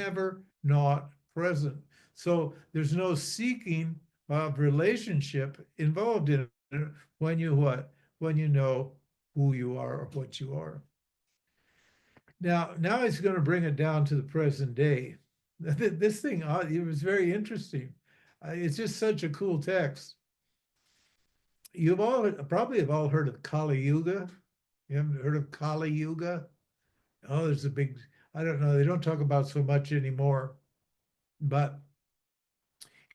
never not present. So there's no seeking of relationship involved in it when you what? When you know who you are or what you are. Now he's going to bring it down to the present day. This thing, it was very interesting. It's just such a cool text. You've all probably have all heard of Kali Yuga. You haven't heard of Kali Yuga? Oh, there's a big, I don't know, they don't talk about so much anymore, but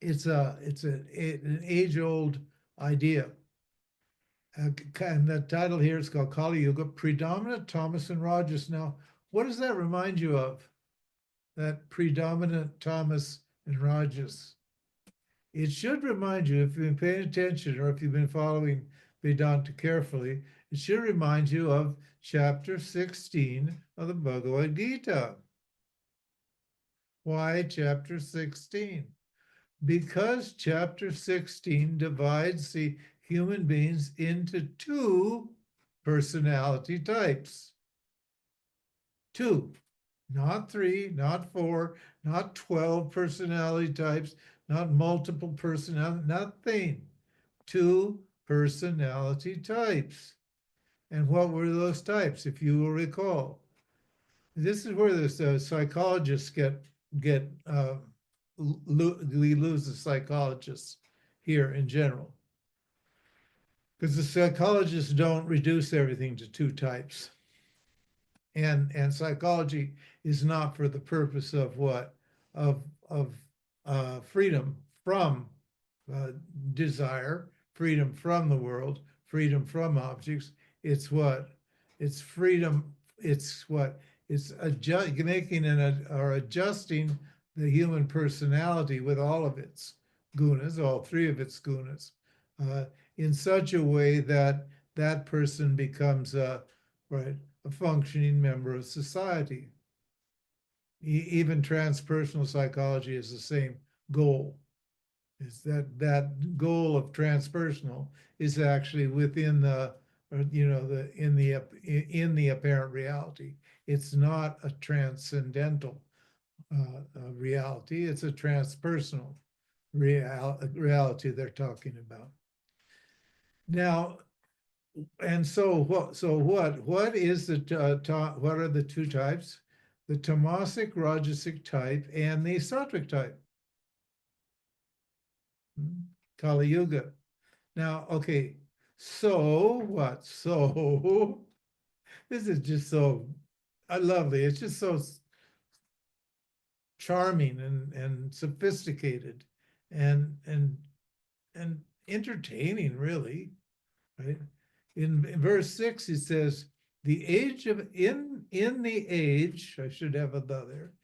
an age-old idea. And the title here is called Kali Yuga, Predominant Tamas and Rajas. Now, what does that remind you of? That predominant Tamas and Rajas. It should remind you, if you've been paying attention or if you've been following Vedanta carefully, it should remind you of chapter 16 of the Bhagavad Gita. Why chapter 16? Because chapter 16 divides the human beings into two personality types. Two, not three, not four, not 12 personality types, not multiple personality, nothing. Two personality types. And what were those types, if you will recall? This is where the psychologists we lose the psychologists here in general. Because the psychologists don't reduce everything to two types. And psychology is not for the purpose of what? Of freedom from desire, freedom from the world, freedom from objects. It's what? It's freedom. It's what? It's making or adjusting the human personality with all of its gunas, all three of its gunas, in such a way that that person becomes a functioning member of society. Even transpersonal psychology is the same goal. Is that goal of transpersonal is actually within the in the apparent reality. It's not a transcendental reality. It's a transpersonal reality they're talking about. Now, and so what is what are the two types? The tamasic rajasic type and the sattvic type. Kali Yuga. Now, okay, so what? So this is just so lovely. It's just so charming and sophisticated and entertaining, really, right? In verse 6, it says, the age of in the age, I should have another,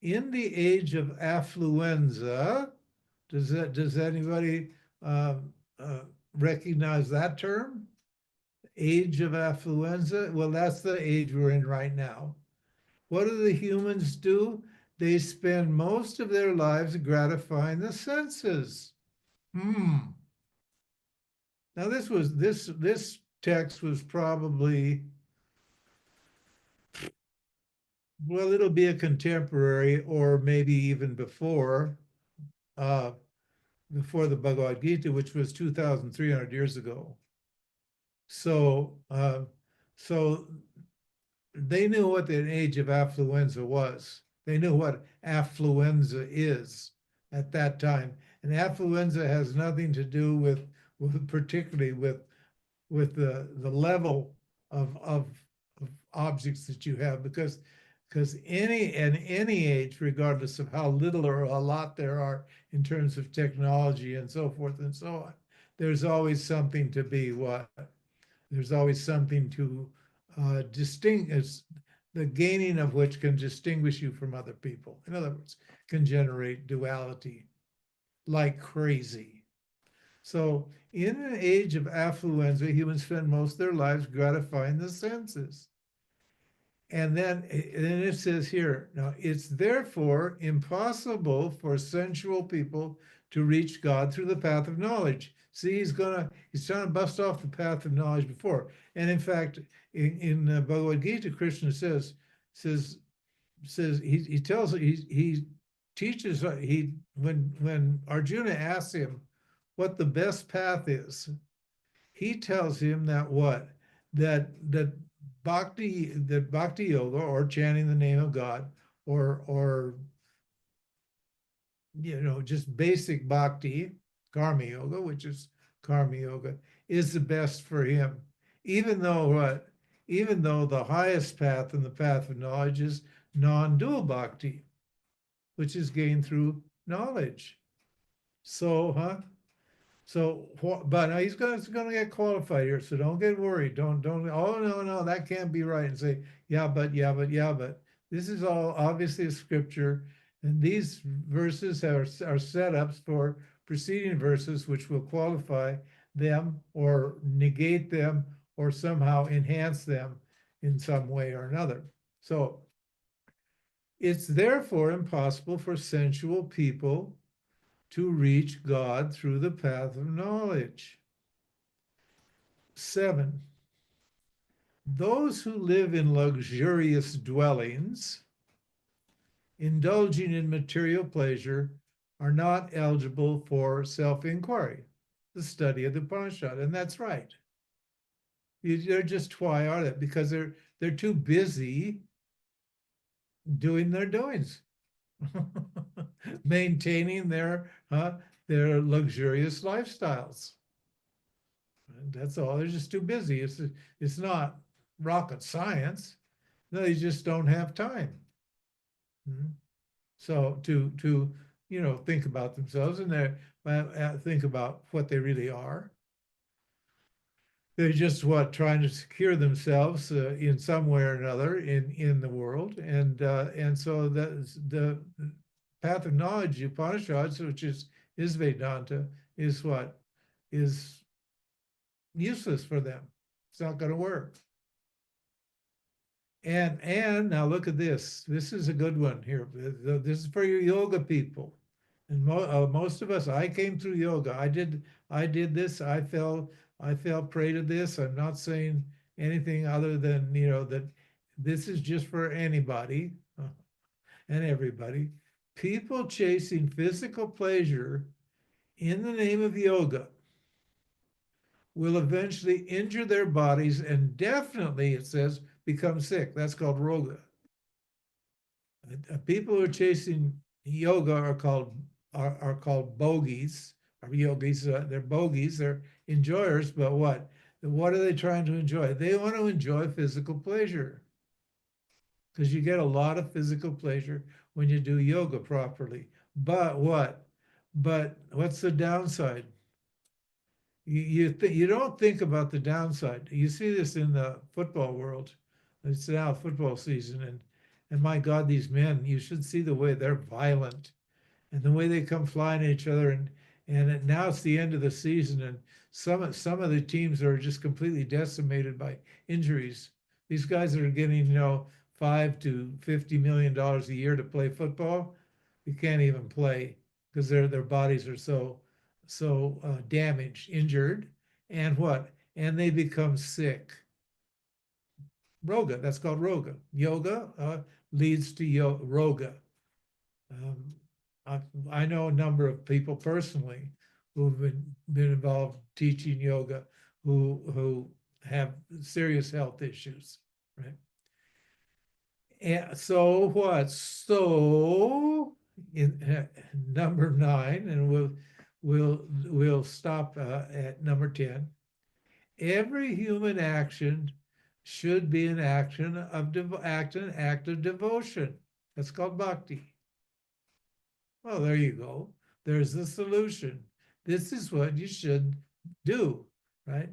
in the age of affluenza. Does anybody recognize that term? Age of affluenza? Well, that's the age we're in right now. What do the humans do? They spend most of their lives gratifying the senses. Now this text was probably, well, it'll be a contemporary or maybe even before the Bhagavad Gita, which was 2,300 years ago. So they knew what the age of affluenza was. They knew what affluenza is at that time. And affluenza has nothing to do with particularly with the level of objects that you have, because any age, regardless of how little or a lot there are in terms of technology and so forth and so on, there's always something to be what? There's always something to distinguish, the gaining of which can distinguish you from other people. In other words, can generate duality like crazy. So in an age of affluenza, humans spend most of their lives gratifying the senses. And then it says here, now it's therefore impossible for sensual people to reach God through the path of knowledge. See, he's trying to bust off the path of knowledge before. And in fact, in Bhagavad Gita, Krishna says, says he tells he teaches he when Arjuna asks him what the best path is, he tells him that what that bhakti yoga, or chanting the name of God, or just basic bhakti, karma yoga, which is karma yoga, is the best for him. Even though what? Even though the highest path in the path of knowledge is non-dual bhakti, which is gained through knowledge. So, So, but he's going to get qualified here. So don't get worried. Don't. Oh no, that can't be right. And say, yeah, but yeah, but yeah, but this is all obviously a scripture, and these verses are setups for preceding verses, which will qualify them or negate them or somehow enhance them in some way or another. So it's therefore impossible for sensual people to reach God through the path of knowledge. 7. Those who live in luxurious dwellings, indulging in material pleasure, are not eligible for self-inquiry, the study of the Upanishad. And that's right. They're just, why are they? Because they're too busy doing their doings, maintaining their luxurious lifestyles. That's all. They're just too busy. It's not rocket science. No, they just don't have time. So to think about themselves, and think about what they really are. They're just trying to secure themselves in some way or another in the world, and so the path of knowledge, the Upanishads, which is Vedanta, is what is useless for them. It's not going to work. And now look at this. This is a good one here. This is for your yoga people. And most of us, I came through yoga. I did this. I fell prey to this. I'm not saying anything other than that this is just for anybody and everybody. People chasing physical pleasure in the name of yoga will eventually injure their bodies and definitely, it says, become sick. That's called roga. People who are chasing yoga are called bogies. Or yogis, they're bogies. They're enjoyers, but what? What are they trying to enjoy? They want to enjoy physical pleasure because you get a lot of physical pleasure when you do yoga properly. But what? But what's the downside? You don't think about the downside. You see this in the football world. It's now football season, and my God, these men, you should see the way they're violent and the way they come flying at each other. And now it's the end of the season, and some of the teams are just completely decimated by injuries. These guys that are getting, $5 to $50 million a year to play football, you can't even play because their bodies are so damaged, injured, and what? And they become sick. Roga, that's called roga. Yoga leads to roga. Um, I know a number of people personally who've been involved teaching yoga who have serious health issues, right? And so what? So in number 9, and we'll stop at number 10. Every human action should be an action of an act of devotion. That's called bhakti. Well, there you go. There's the solution. This is what you should do, right?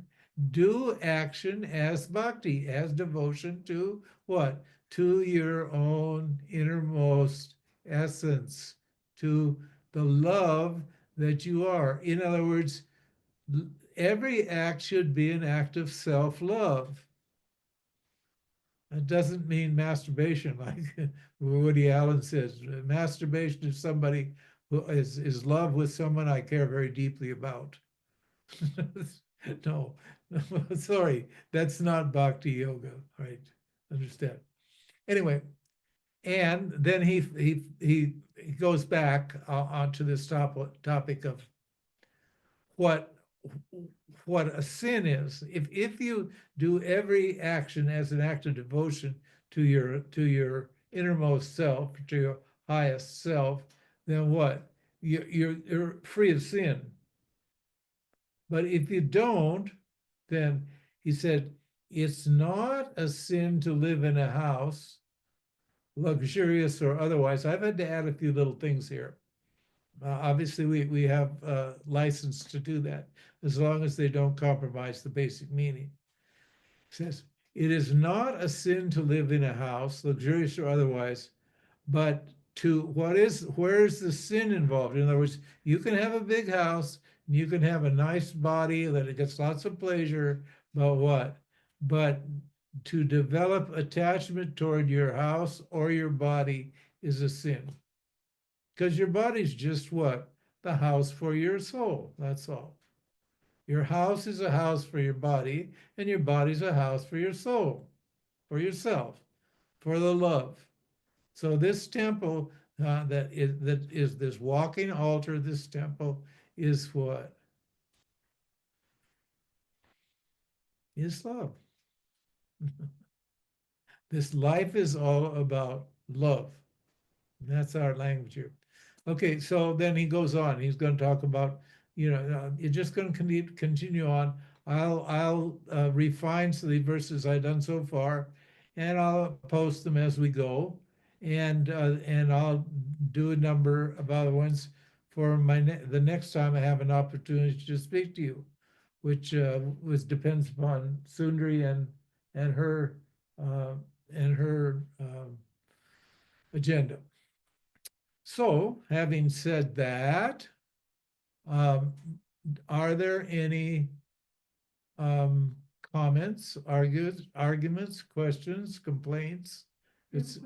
Do action as bhakti, as devotion to what? To your own innermost essence, to the love that you are. In other words, every act should be an act of self-love. It doesn't mean masturbation, like Woody Allen says. Masturbation is somebody who is love with someone I care very deeply about. No, sorry, that's not bhakti yoga, right? Understand? Anyway, And then he goes back onto this topic of what what a sin is. If you do every action as an act of devotion to your innermost self, to your highest self, then what? You're free of sin. But if you don't, then he said, it's not a sin to live in a house, luxurious or otherwise. I've had to add a few little things here. Obviously, we have license to do that as long as they don't compromise the basic meaning. It says, it is not a sin to live in a house, luxurious or otherwise, but where is the sin involved? In other words, you can have a big house, and you can have a nice body that it gets lots of pleasure, but what? But to develop attachment toward your house or your body is a sin. Because your body's just what? The house for your soul. That's all. Your house is a house for your body, and your body's a house for your soul, for yourself, for the love. So this temple that is this walking altar, this temple is what? Is love. This life is all about love. That's our language here. Okay, so then he goes on. He's going to talk about, you're just going to continue on. I'll refine the verses I've done so far, and I'll post them as we go, and I'll do a number of other ones for the next time I have an opportunity to speak to you, which depends upon Sundari and her uh, agenda. So, having said that, um, are there any comments, arguments, questions, complaints? It's